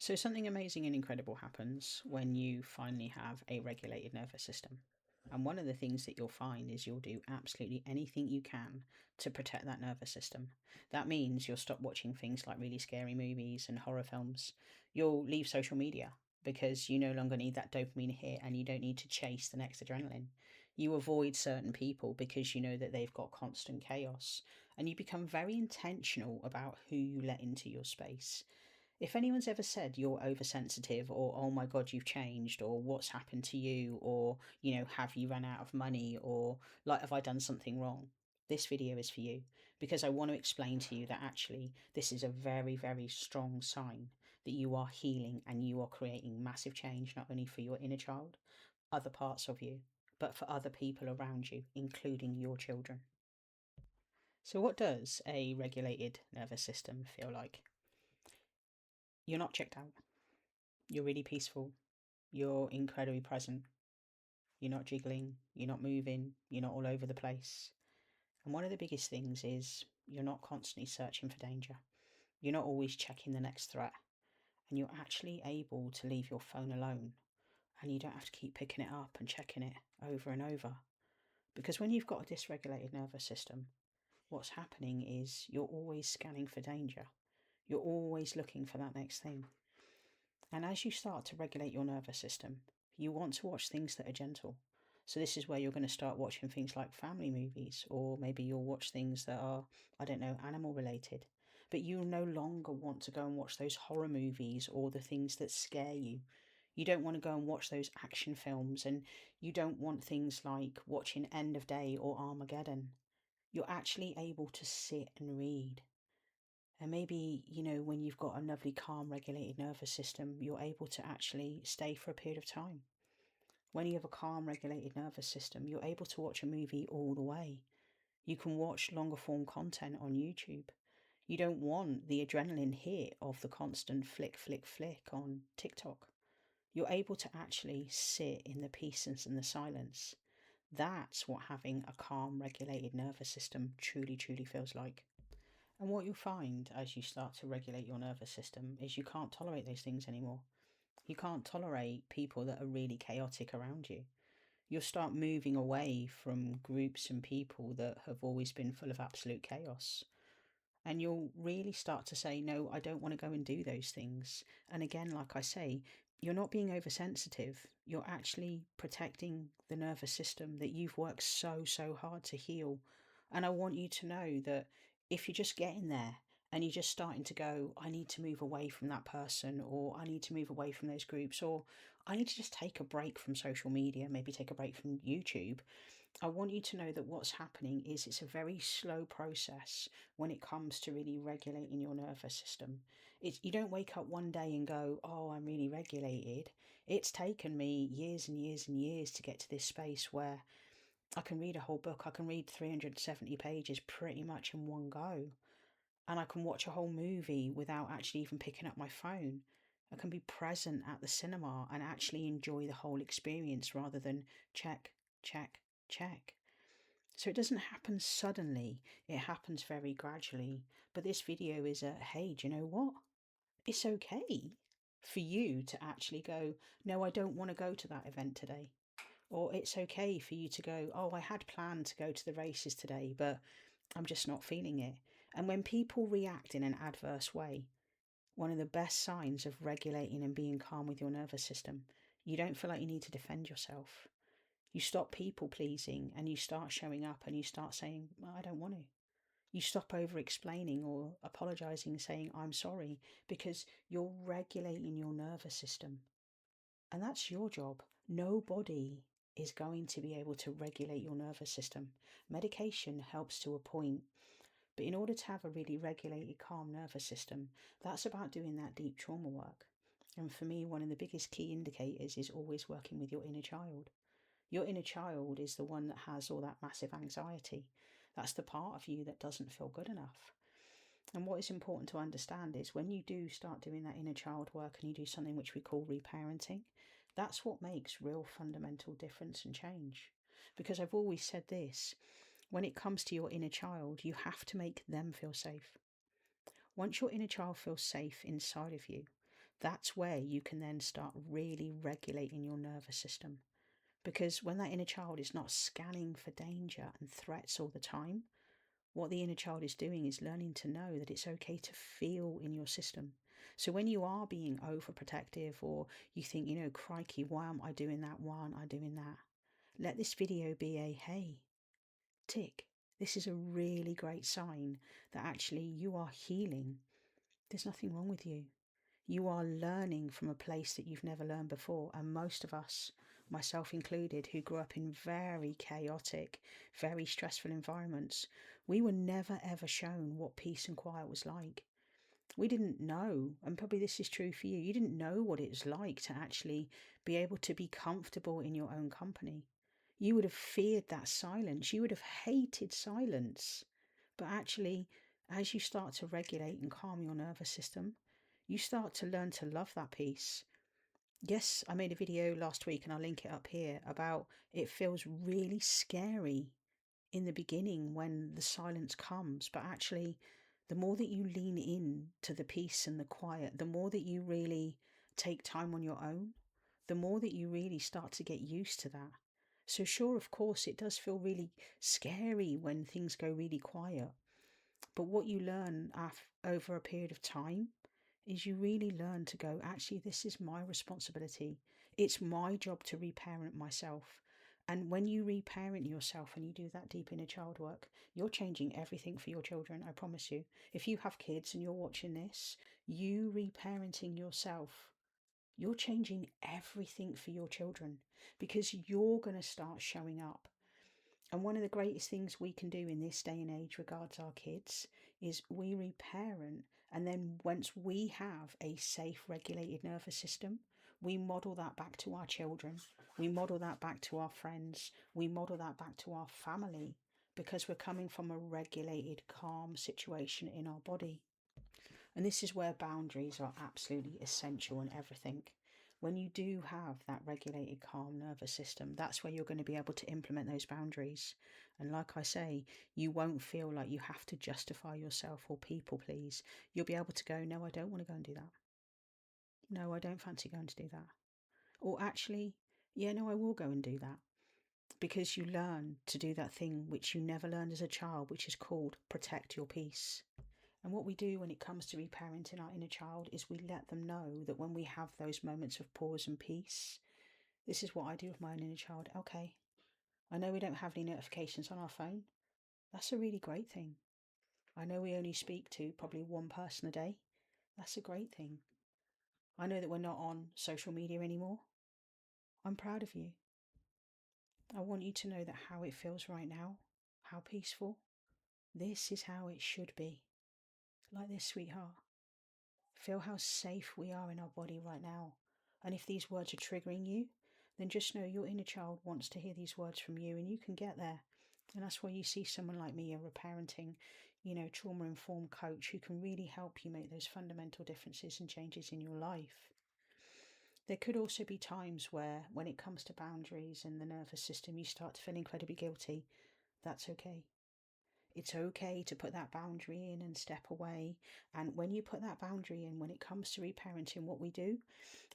So, something amazing and incredible happens when you finally have a regulated nervous system. And one of the things that you'll find is you'll do absolutely anything you can to protect that nervous system. That means you'll stop watching things like really scary movies and horror films. You'll leave social media because you no longer need that dopamine hit and you don't need to chase the next adrenaline. You avoid certain people because you know that they've got constant chaos. And you become very intentional about who you let into your space. If anyone's ever said you're oversensitive or oh my god you've changed or what's happened to you or have you run out of money or like have I done something wrong, this video is for you because I want to explain to you that actually this is a very, very strong sign that you are healing and you are creating massive change not only for your inner child, other parts of you, but for other people around you, including your children. So what does a regulated nervous system feel like? You're not checked out. You're really peaceful. You're incredibly present. You're not jiggling. You're not moving. You're not all over the place. And one of the biggest things is you're not constantly searching for danger. You're not always checking the next threat. And you're actually able to leave your phone alone. And you don't have to keep picking it up and checking it over and over. Because when you've got a dysregulated nervous system, what's happening is you're always scanning for danger. You're always looking for that next thing. And as you start to regulate your nervous system, you want to watch things that are gentle. So this is where you're going to start watching things like family movies, or maybe you'll watch things that are, I don't know, animal related. But you no longer want to go and watch those horror movies or the things that scare you. You don't want to go and watch those action films, and you don't want things like watching End of Day or Armageddon. You're actually able to sit and read. And maybe, when you've got a lovely, calm, regulated nervous system, you're able to actually stay for a period of time. When you have a calm, regulated nervous system, you're able to watch a movie all the way. You can watch longer form content on YouTube. You don't want the adrenaline hit of the constant flick, flick, flick on TikTok. You're able to actually sit in the peace and the silence. That's what having a calm, regulated nervous system truly, truly feels like. And what you'll find as you start to regulate your nervous system is you can't tolerate those things anymore. You can't tolerate people that are really chaotic around you. You'll start moving away from groups and people that have always been full of absolute chaos. And you'll really start to say, no, I don't want to go and do those things. And again, like I say, you're not being oversensitive. You're actually protecting the nervous system that you've worked so, so hard to heal. And I want you to know that if you're just getting there and you're just starting to go, I need to move away from that person, or I need to move away from those groups, or I need to just take a break from social media, maybe take a break from YouTube. I want you to know that what's happening is it's a very slow process when it comes to really regulating your nervous system. You don't wake up one day and go, oh, I'm really regulated. It's taken me years and years and years to get to this space where I can read a whole book. I can read 370 pages pretty much in one go. And I can watch a whole movie without actually even picking up my phone. I can be present at the cinema and actually enjoy the whole experience rather than check, check, check. So it doesn't happen suddenly, it happens very gradually. But this video is a hey, do you know what? It's okay for you to actually go, no, I don't want to go to that event today. Or it's okay for you to go, oh, I had planned to go to the races today, but I'm just not feeling it. And when people react in an adverse way, one of the best signs of regulating and being calm with your nervous system, you don't feel like you need to defend yourself. You stop people pleasing and you start showing up and you start saying, well, I don't want to. You stop over explaining or apologizing, saying, I'm sorry, because you're regulating your nervous system. And that's your job. Nobody is going to be able to regulate your nervous system. Medication helps to a point. But in order to have a really regulated, calm nervous system, that's about doing that deep trauma work. And for me, one of the biggest key indicators is always working with your inner child. Your inner child is the one that has all that massive anxiety. That's the part of you that doesn't feel good enough. And what is important to understand is when you do start doing that inner child work and you do something which we call reparenting, that's what makes real fundamental difference and change. Because I've always said this, when it comes to your inner child, you have to make them feel safe. Once your inner child feels safe inside of you, That's where you can then start really regulating your nervous system. Because when that inner child is not scanning for danger and threats all the time, what the inner child is doing is learning to know that it's okay to feel in your system. So when you are being overprotective, or you think, crikey, why am I doing that? Why aren't I doing that? Let this video be a, hey, tick. This is a really great sign that actually you are healing. There's nothing wrong with you. You are learning from a place that you've never learned before. And most of us, myself included, who grew up in very chaotic, very stressful environments, we were never ever shown what peace and quiet was like. We didn't know, and probably this is true for you, you didn't know what it was like to actually be able to be comfortable in your own company. You would have feared that silence. You would have hated silence. But actually, as you start to regulate and calm your nervous system, you start to learn to love that peace. Yes, I made a video last week, and I'll link it up here, about it feels really scary in the beginning when the silence comes. But actually, the more that you lean in to the peace and the quiet, the more that you really take time on your own, the more that you really start to get used to that. So sure, of course, it does feel really scary when things go really quiet. But what you learn over a period of time is you really learn to go, actually, this is my responsibility. It's my job to reparent myself. And when you reparent yourself and you do that deep inner child work, you're changing everything for your children, I promise you. If you have kids and you're watching this, you reparenting yourself, you're changing everything for your children, because you're going to start showing up. And one of the greatest things we can do in this day and age regards our kids is we reparent. And then once we have a safe, regulated nervous system, we model that back to our children. We model that back to our friends. We model that back to our family, because we're coming from a regulated, calm situation in our body. And this is where boundaries are absolutely essential in everything. When you do have that regulated, calm nervous system, that's where you're going to be able to implement those boundaries. And like I say, you won't feel like you have to justify yourself or people please. You'll be able to go, no, I don't want to go and do that. No, I don't fancy going to do that. Or actually, yeah, no, I will go and do that. Because you learn to do that thing which you never learned as a child, which is called protect your peace. And what we do when it comes to reparenting our inner child is we let them know that when we have those moments of pause and peace, this is what I do with my own inner child. Okay, I know we don't have any notifications on our phone. That's a really great thing. I know we only speak to probably one person a day. That's a great thing. I know that we're not on social media anymore. I'm proud of you. I want you to know that how it feels right now, how peaceful, this is how it should be. Like this, sweetheart. Feel how safe we are in our body right now. And if these words are triggering you, then just know your inner child wants to hear these words from you, and you can get there. And that's why you see someone like me, a reparenting, trauma-informed coach who can really help you make those fundamental differences and changes in your life. There could also be times where, when it comes to boundaries and the nervous system, you start to feel incredibly guilty. That's okay. It's okay to put that boundary in and step away. And when you put that boundary in, when it comes to reparenting, what we do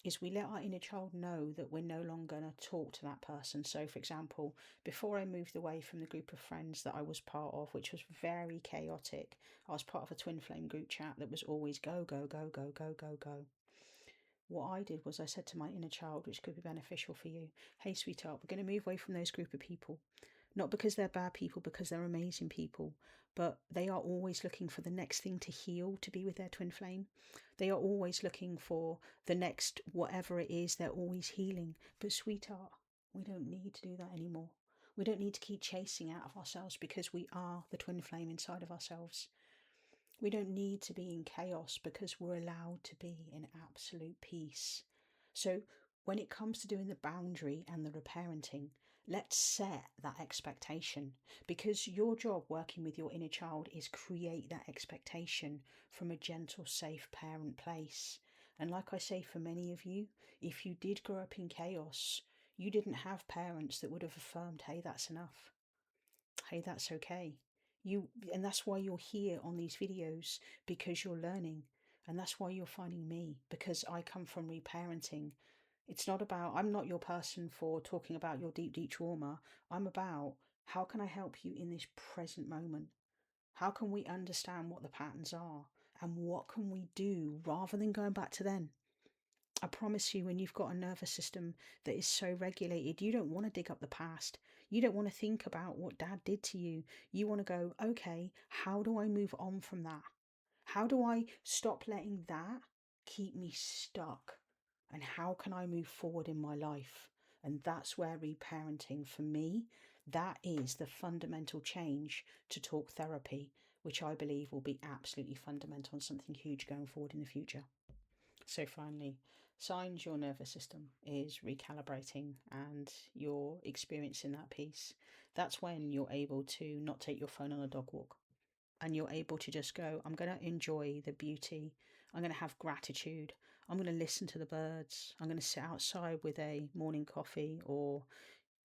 is we let our inner child know that we're no longer going to talk to that person. So, for example, before I moved away from the group of friends that I was part of, which was very chaotic, I was part of a twin flame group chat that was always go, go, go, go, go, go, go. What I did was I said to my inner child, which could be beneficial for you, hey, sweetheart, we're going to move away from those group of people. Not because they're bad people, because they're amazing people, but they are always looking for the next thing to heal, to be with their twin flame. They are always looking for the next whatever it is, they're always healing. But sweetheart, we don't need to do that anymore. We don't need to keep chasing out of ourselves, because we are the twin flame inside of ourselves. We don't need to be in chaos, because we're allowed to be in absolute peace. So when it comes to doing the boundary and the reparenting, let's set that expectation, because your job working with your inner child is create that expectation from a gentle, safe parent place. And like I say, for many of you, if you did grow up in chaos, you didn't have parents that would have affirmed, hey, that's enough. Hey, that's okay. And that's why you're here on these videos, because you're learning. And that's why you're finding me, because I come from reparenting. It's not about, I'm not your person for talking about your deep, deep trauma. I'm about, how can I help you in this present moment? How can we understand what the patterns are? And what can we do rather than going back to then? I promise you, when you've got a nervous system that is so regulated, you don't want to dig up the past. You don't want to think about what dad did to you. You want to go, okay, how do I move on from that? How do I stop letting that keep me stuck? And how can I move forward in my life? And that's where reparenting, for me, that is the fundamental change to talk therapy, which I believe will be absolutely fundamental and something huge going forward in the future. So finally, signs your nervous system is recalibrating and you're experiencing that peace. That's when you're able to not take your phone on a dog walk, and you're able to just go, I'm going to enjoy the beauty. I'm going to have gratitude. I'm going to listen to the birds. I'm going to sit outside with a morning coffee, or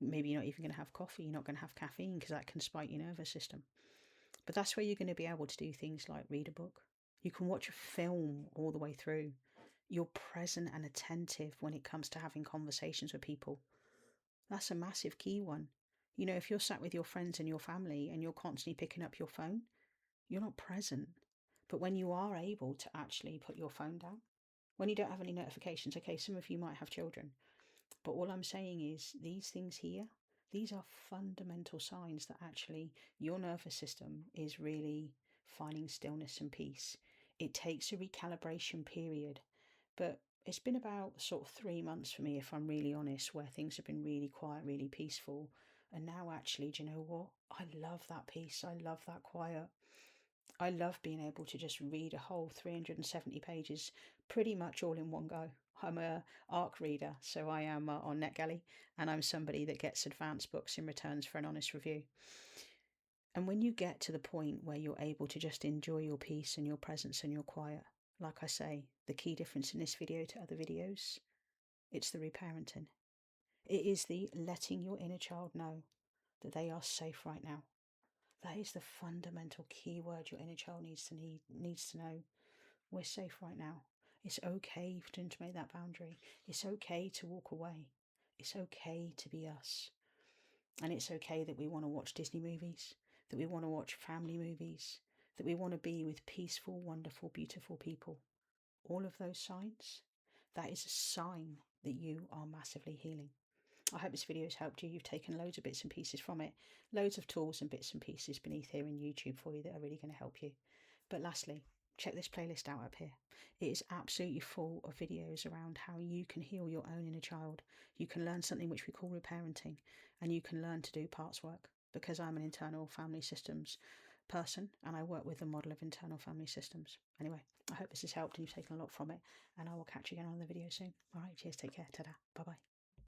maybe you're not even going to have coffee. You're not going to have caffeine because that can spike your nervous system. But that's where you're going to be able to do things like read a book. You can watch a film all the way through. You're present and attentive when it comes to having conversations with people. That's a massive key one. You know, if you're sat with your friends and your family and you're constantly picking up your phone, you're not present. But when you are able to actually put your phone down, when you don't have any notifications, okay, some of you might have children, but all I'm saying is these things here, these are fundamental signs that actually your nervous system is really finding stillness and peace. It takes a recalibration period, but it's been about sort of 3 months for me, if I'm really honest, where things have been really quiet, really peaceful. And now, actually, do you know what? I love that peace. I love that quiet. I love being able to just read a whole 370 pages pretty much all in one go. I'm a ARC reader, so I am on NetGalley, and I'm somebody that gets advanced books in returns for an honest review. And when you get to the point where you're able to just enjoy your peace and your presence and your quiet, like I say, the key difference in this video to other videos, it's the reparenting. It is the letting your inner child know that they are safe right now. That is the fundamental key word your inner child needs to know. We're safe right now. It's okay for them to make that boundary. It's okay to walk away. It's okay to be us. And it's okay that we want to watch Disney movies, that we want to watch family movies, that we want to be with peaceful, wonderful, beautiful people. All of those signs, that is a sign that you are massively healing. I hope this video has helped you. You've taken loads of bits and pieces from it. Loads of tools and bits and pieces beneath here in YouTube for you that are really going to help you. But lastly, check this playlist out up here. It is absolutely full of videos around how you can heal your own inner child. You can learn something which we call reparenting, and you can learn to do parts work, because I'm an internal family systems person and I work with the model of internal family systems. Anyway, I hope this has helped and you've taken a lot from it, and I will catch you again on the video soon. All right, cheers, take care, ta-da, bye-bye.